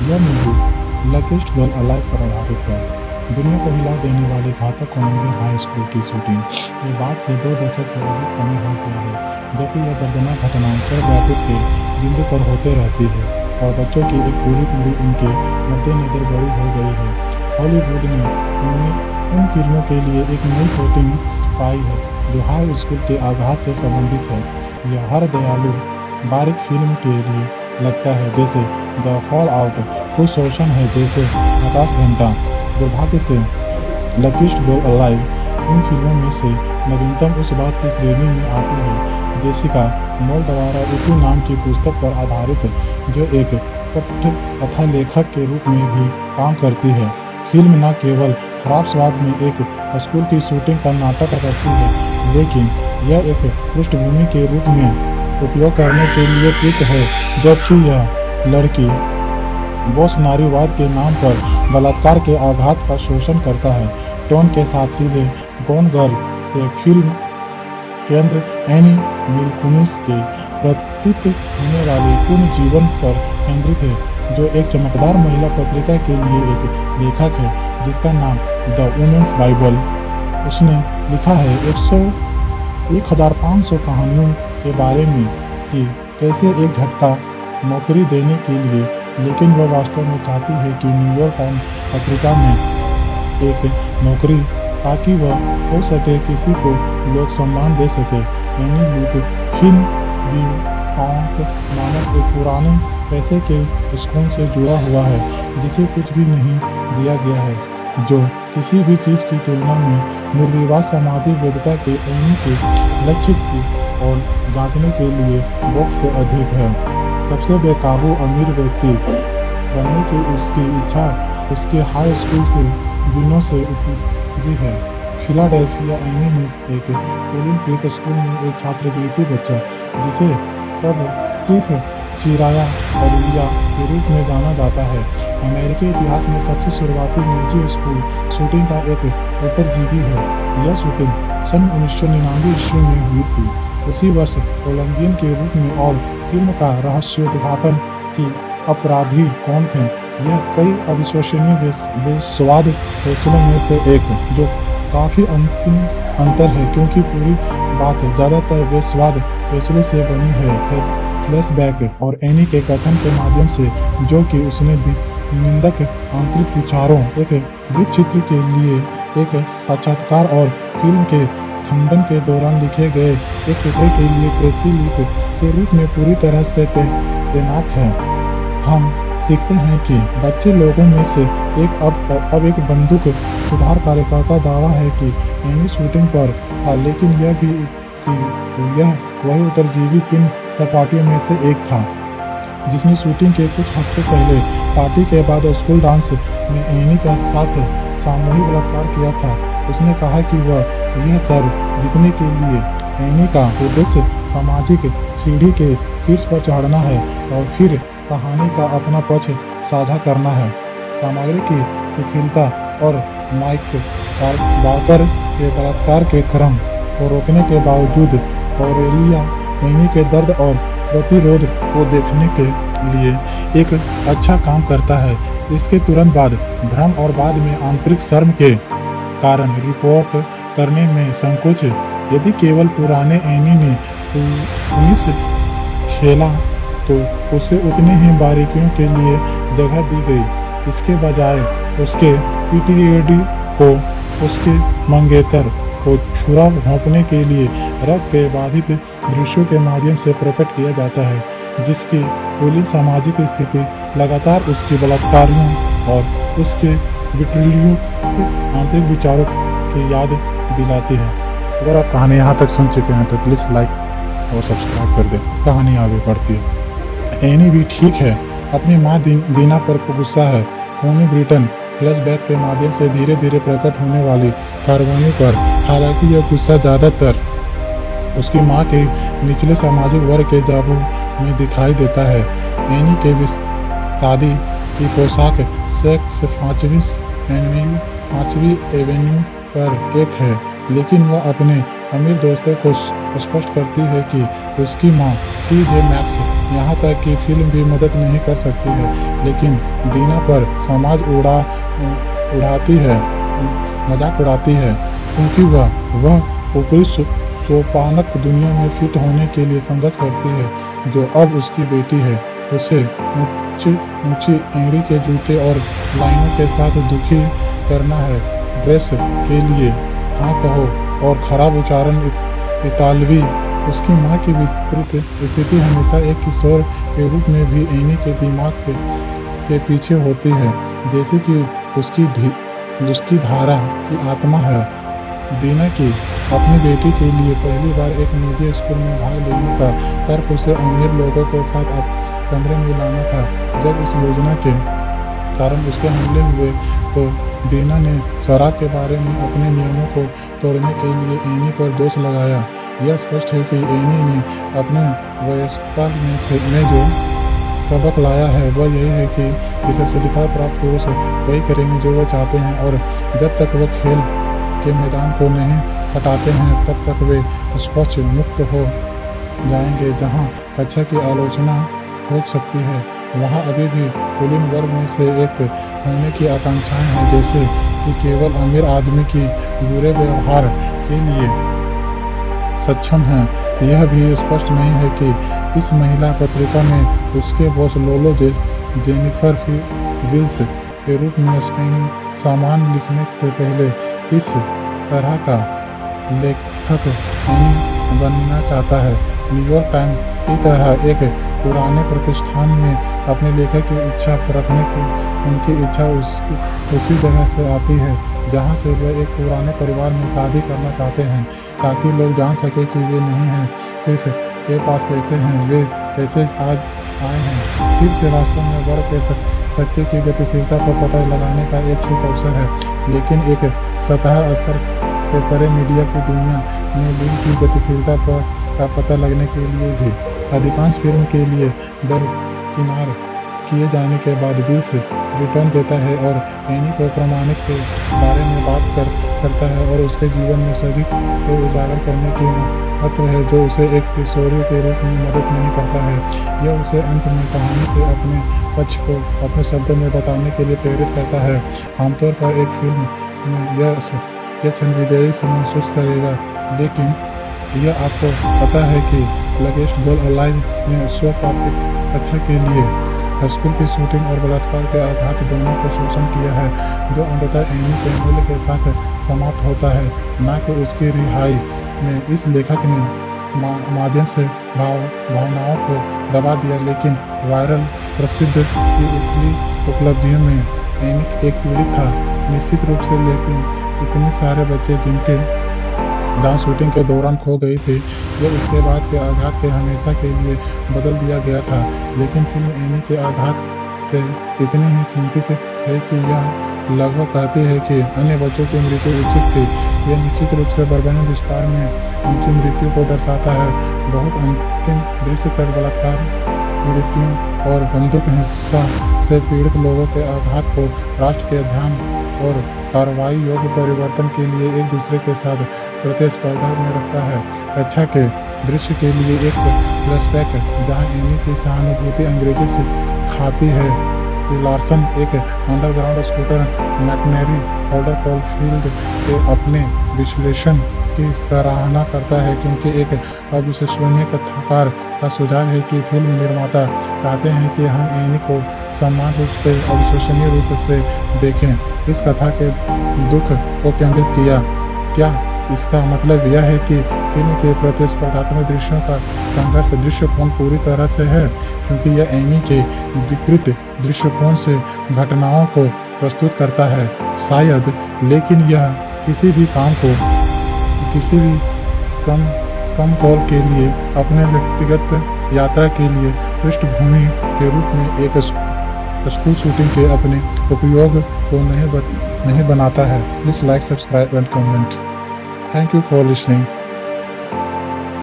यह movie luckiest girl alive पर आधारित है। दुनिया को हिला देने वाली घातक कॉमेडी हाई स्कूल की शूटिंग ये बात से 2 दशक से अधिक समय हो गया है, जबकि यह दर्दनाक घटनाएं सर्वव्यापी के बिंदु पर होते रहती है और बच्चों की एक पूरी पीढ़ी उनके मद्देनजर बड़ी हो गई है। हॉलीवुड ने उन फिल्मों के लिए एक नई सेटिंग पाई है जो हाई स्कूल के आगाज से संबंधित है। यह हर दयालु बारीक फिल्म के लिए लगता है जैसे द फॉल आउट, कुछ शोषण है जैसे आकाश घंटा। दुर्भाग्य से लकीस्ट गर्ल अलाइव इन फिल्मों में से नवीनतम उस बात की श्रेणी में आती है जेसिका नोल द्वारा इसी नाम की पुस्तक पर आधारित, जो एक पठ कथा लेखक के रूप में भी काम करती है। फिल्म न केवल खराब स्वाद में एक स्कूल की शूटिंग का नाटक करती है, लेकिन यह एक पृष्ठभूमि के रूप में उपयोग करने के लिए उपयुक्त है, जबकि यह लड़की बॉस नारीवाद के नाम पर बलात्कार के आघात का शोषण करता है। टोन के साथ सीधे गॉन गर्ल से फिल्म केंद्र एनी मिलकुनिस के प्रतीत होने वाले पूर्ण जीवन पर केंद्रित है, जो एक चमकदार महिला पत्रिका के लिए एक लेखक है जिसका नाम द वुमेन्स बाइबल। उसने लिखा है 1500 कहानियों के बारे में कि कैसे एक झटका नौकरी देने के लिए, लेकिन वह वास्तव में चाहती है कि न्यूयॉर्क टाइम्स पत्रिका में एक नौकरी ताकि वह हो सके किसी को लोग सम्मान दे सके। एनी लुक फिल्म वी नामक एक पुराने पैसे के स्कूल से जुड़ा हुआ है जिसे कुछ भी नहीं दिया गया है, जो किसी भी चीज़ की तुलना में निर्विवाद सामाजिक वेदता के एनी के लक्ष्य की और जांचने के लिए बॉक्स से अधिक है। सबसे बेकाबू अमीर व्यक्ति बनने की इसकी इच्छा उसके हाई स्कूल के दिनों से उपजी है। फिलाडेल्फिया एनी में एक पोलिंग क्रिक स्कूल में एक छात्रवृत्ति बच्चा, जिसे तब टिफ चिराया अलिया के रूप में जाना जाता है, अमेरिकी इतिहास में सबसे शुरुआती निजी स्कूल शूटिंग का एक उत्तरजीवी है। यह शूटिंग सन 1999 ईस्वी में हुई थी। उसी वर्ष कोलंबियन के रूप में और फिल्म का रहस्योद्घाटन कि अपराधी कौन थे। यह कई अविश्वसनीय बेस्वाद फैसलों में से एक, जो काफ़ी अंतिम अंतर है क्योंकि पूरी बात ज़्यादातर बेस्वाद फैसलों से बनी है। फ्लैशबैक और एनी के कथन के माध्यम से, जो कि उसने निंदक आंतरिक विचारों, एक वृत्तचित्र के लिए एक साक्षात्कार और फिल्म के खंडन के दौरान लिखे गए एक टुकड़े के लिए प्रतिलिपि के रूप में पूरी तरह से तैनात है। हम सीखते हैं कि बच्चे लोगों में से एक अब एक बंदूक सुधार कार्यकर्ता दावा है कि एनी शूटिंग पर था, लेकिन यह भी कि यह वही उत्तरजीवी 3 सपाटियों में से एक था जिसने शूटिंग के कुछ हफ्ते पहले पार्टी के बाद स्कूल डांस में एनी के साथ सामूहिक बलात्कार किया था। उसने कहा कि वह यह सब जीतने के लिए एनी का उद्देश्य सामाजिक सीढ़ी के शीर्ष पर चढ़ना है और फिर कहानी का अपना पक्ष साझा करना है। सामग्री की शिथिलता और माइक बाकर के बलात्कार के क्रम को रोकने के बावजूद ऑरेलिया एनी के दर्द और प्रतिरोध को देखने के लिए एक अच्छा काम करता है। इसके तुरंत बाद भ्रम और बाद में आंतरिक शर्म के कारण रिपोर्ट करने में संकोच। यदि केवल पुराने एनी ने पुलिस खेला तो उसे उतनी ही बारीकियों के लिए जगह दी गई। इसके बजाय उसके पीटीएडी को उसके मंगेतर को छुरा भोंकने के लिए रक्त के बाधित दृश्यों के माध्यम से प्रकट किया जाता है, जिसकी पूरी सामाजिक स्थिति लगातार उसकी बलात्कारियों और उसके विट्रिलियों आंतरिक विचारों की याद दिलाती है। अगर आप कहानी यहाँ तक सुन चुके हैं तो प्लीज़ लाइक और सब्सक्राइब कर दें। कहानी आगे बढ़ती है। एनी भी ठीक है, अपनी माँ दीना पर गुस्सा है। होमी ब्रिटन फ्लैशबैक के माध्यम से धीरे धीरे प्रकट होने वाली कार्रवाई पर, हालांकि यह गुस्सा ज़्यादातर उसकी माँ के निचले सामाजिक वर्ग के जाबू में दिखाई देता है। एनी के शादी की पोशाक सेक्स 5वीं एवेन्यू पर एक है, लेकिन वह अपने अमीर दोस्तों को स्पष्ट करती है कि उसकी माँ टीजे मैक्स यहाँ तक कि फिल्म भी मदद नहीं कर सकती है। लेकिन दीना पर समाज उड़ाती है, मजाक उड़ाती है, क्योंकि वह ऊपरी सोपानक दुनिया में फिट होने के लिए संघर्ष करती है। जो अब उसकी बेटी है, उसे ऊंची एड़ी के जूते और लाइनों के साथ दुखी करना है। ड्रेस के लिए हाँ कहो और खराब उच्चारण इतालवी। उसकी माँ की विपरीत स्थिति हमेशा एक किशोर के रूप में भी एनी के दिमाग के पीछे होती है, जैसे कि उसकी धारा की आत्मा है। दीना की अपनी बेटी के लिए पहली बार एक निजी स्कूल में भाग लेने का तर्क उसे अमीर लोगों के साथ कमरे में लाना था। जब इस योजना के कारण उसके हमले हुए तो दीना ने शराब के बारे में अपने नियमों को तोड़ने के लिए एनी पर दोष लगाया। यह स्पष्ट है कि एनी ने अपने वयस्कता में जो सबक लाया है वह यही है कि इसे अधिकार प्राप्त पुरुष वही करेंगे जो वह चाहते हैं, और जब तक वह खेल के मैदान को नहीं हटाते हैं तब तक वे स्पष्ट मुक्त हो जाएंगे। जहां कक्षा की आलोचना हो सकती है, वहां अभी भी कुलीन वर्ग में से एक होने की आकांक्षाएं हैं, जैसे कि केवल अमीर आदमी की बुरे व्यवहार के लिए सक्षम है। यह भी स्पष्ट नहीं है कि इस महिला पत्रिका में उसके बॉस लोलो जेनिफर विल्स के रूप में सामान लिखने से पहले किस तरह का लेखक एनी बनना चाहता है। न्यूयॉर्क टाइम्स की तरह एक पुराने प्रतिष्ठान में अपने लेखक की इच्छा रखने की उनकी इच्छा उसी जगह से आती है जहां से वे एक पुराने परिवार में शादी करना चाहते हैं, ताकि लोग जान सके कि वे नहीं हैं सिर्फ के पास पैसे हैं, वे पैसे आज आए हैं। फिर से वास्तव में वर्ग के शक्ति की गतिशीलता पर पता लगाने का एक शुभ अवसर है, लेकिन एक सतह स्तर से परे मीडिया की दुनिया में लिंग की गतिशीलता का पता लगने के लिए भी अधिकांश फिल्म के लिए दरकिनार किए जाने के बाद बिल्स रिटर्न देता है और एनी को प्रमाणित के बारे में बात करता है और उसके जीवन में सभी को उजागर करने की महत्व है जो उसे एक किशोरी के रूप में मदद नहीं करता है। यह उसे अंत में कहानी के अपने पक्ष को अपने शब्दों में बताने के लिए प्रेरित करता है। आमतौर पर एक फिल्म में यह क्षण विजयी से महसूस करेगा, लेकिन यह आपको पता है कि लगेश गोल अलाइव ने सोप कथा के लिए स्कूल की शूटिंग और बलात्कार के आघात दोनों को शोषण किया है, जो अंततः एनी के मूल्य के साथ समाप्त होता है, न कि उसकी रिहाई में। इस लेखक ने माध्यम से भावनाओं को दबा दिया, लेकिन वायरल प्रसिद्ध की उथली उपलब्धियों में एनी एक पीड़ित था, निश्चित रूप से। लेकिन इतने सारे बच्चे जिनके दांत शूटिंग के दौरान खो गई थी, यह इसके बाद के आघात के हमेशा के लिए बदल दिया गया था। लेकिन फिल्म एनी के आघात से इतनी ही चिंतित है कि यह लगभग कहती है कि अन्य बच्चों की मृत्यु उचित थी। यह निश्चित रूप से बर्बन विस्तार में उनकी मृत्यु को दर्शाता है, बहुत अंतिम दृश्य तक बलात्कार, मृत्युओं और बंदूक हिंसा से पीड़ित लोगों के आघात को राष्ट्र के ध्यान और कार्रवाई योग्य परिवर्तन के लिए एक दूसरे के साथ प्रतिस्पर्धा में रखता है। कक्षा के दृश्य के लिए एक फ्लैशबैक जहां एनी की सहानुभूति अंग्रेजी से खाती है। लार्सन एक underground scooter machinery order coalfield के अपने विश्लेषण की सराहना करता है, क्योंकि एक अविश्वसनीय कथाकार का सुझाव है कि फिल्म निर्माता चाहते हैं कि हम एनी को समान रूप से अविश्वसनीय रूप से देखें। इस कथा के दुख को केंद्रित किया। क्या इसका मतलब यह है कि फिल्म के प्रतिस्पर्धात्मक दृश्यों का संघर्ष दृष्टिकोण पूरी तरह से है, क्योंकि यह एनी के विकृत दृष्टिकोण से घटनाओं को प्रस्तुत करता है? शायद, लेकिन यह किसी भी काम को किसी भी कम कॉल के लिए अपने व्यक्तिगत यात्रा के लिए पृष्ठभूमि के रूप में एक स्कूल शूटिंग के अपने उपयोग को नहीं बनाता है। Please like, subscribe and comment. Thank you for listening.